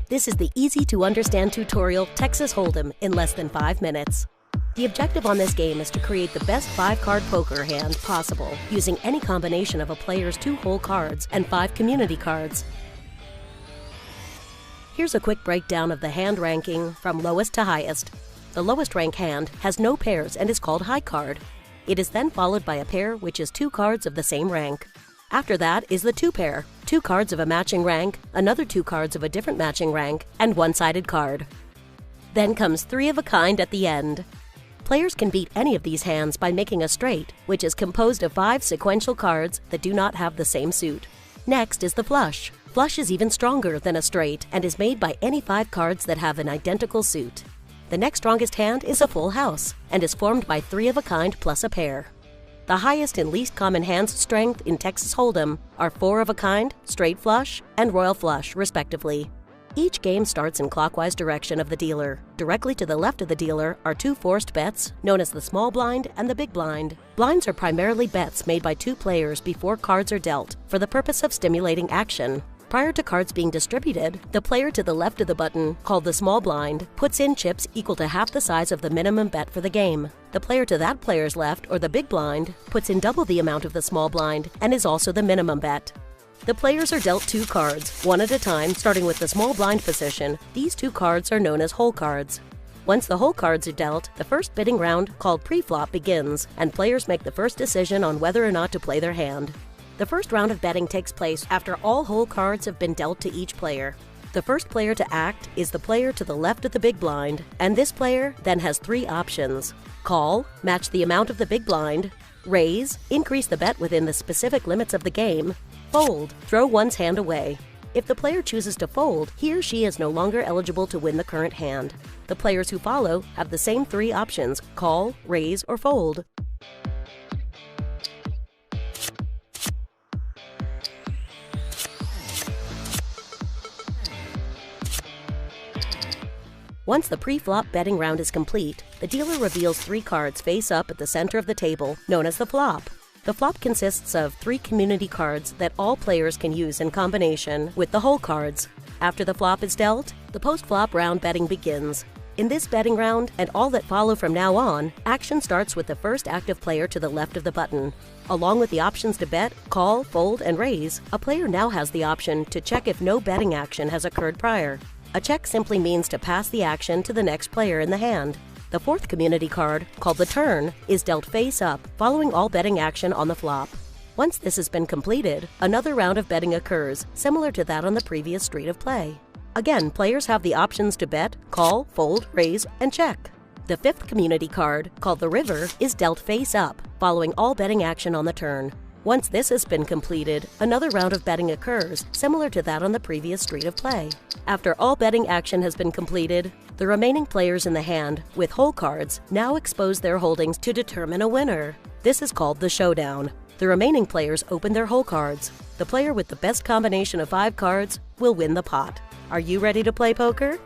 This is the easy-to-understand tutorial Texas Hold'em in less than 5 minutes. The objective on this game is to create the best 5-card poker hand possible using any combination of a player's 2 whole cards and 5 community cards. Here's a quick breakdown of the hand ranking from lowest to highest. The lowest rank hand has no pairs and is called high card. It is then followed by a pair which is 2 cards of the same rank. After that is the 2 pair, 2 cards of a matching rank, another 2 cards of a different matching rank, and 1-sided card. Then comes 3 of a kind at the end. Players can beat any of these hands by making a straight, which is composed of 5 sequential cards that do not have the same suit. Next is the flush. Flush is even stronger than a straight and is made by any 5 cards that have an identical suit. The next strongest hand is a full house and is formed by 3 of a kind plus a pair. The highest and least common hands strength in Texas Hold'em are 4 of a kind, straight flush, and royal flush, respectively. Each game starts in clockwise direction of the dealer. Directly to the left of the dealer are 2 forced bets, known as the small blind and the big blind. Blinds are primarily bets made by 2 players before cards are dealt, for the purpose of stimulating action. Prior to cards being distributed, the player to the left of the button, called the small blind, puts in chips equal to half the size of the minimum bet for the game. The player to that player's left, or the big blind, puts in double the amount of the small blind and is also the minimum bet. The players are dealt 2 cards, one at a time, starting with the small blind position. These 2 cards are known as whole cards. Once the whole cards are dealt, the first bidding round, called pre-flop, begins, and players make the first decision on whether or not to play their hand. The first round of betting takes place after all whole cards have been dealt to each player. The first player to act is the player to the left of the big blind, and this player then has 3 options: call, match the amount of the big blind; raise, increase the bet within the specific limits of the game; fold, throw one's hand away. If the player chooses to fold, he or she is no longer eligible to win the current hand. The players who follow have the same 3 options: call, raise, or fold. Once the pre-flop betting round is complete, the dealer reveals 3 cards face up at the center of the table, known as the flop. The flop consists of 3 community cards that all players can use in combination with the whole cards. After the flop is dealt, the post-flop round betting begins. In this betting round, and all that follow from now on, action starts with the first active player to the left of the button. Along with the options to bet, call, fold, and raise, a player now has the option to check if no betting action has occurred prior. A check simply means to pass the action to the next player in the hand. The 4th community card, called the turn, is dealt face up, following all betting action on the flop. Once this has been completed, another round of betting occurs, similar to that on the previous street of play. Again, players have the options to bet, call, fold, raise, and check. The 5th community card, called the river, is dealt face up, following all betting action on the turn. Once this has been completed, another round of betting occurs, similar to that on the previous street of play. After all betting action has been completed, the remaining players in the hand, with whole cards, now expose their holdings to determine a winner. This is called the showdown. The remaining players open their whole cards. The player with the best combination of 5 cards will win the pot. Are you ready to play poker?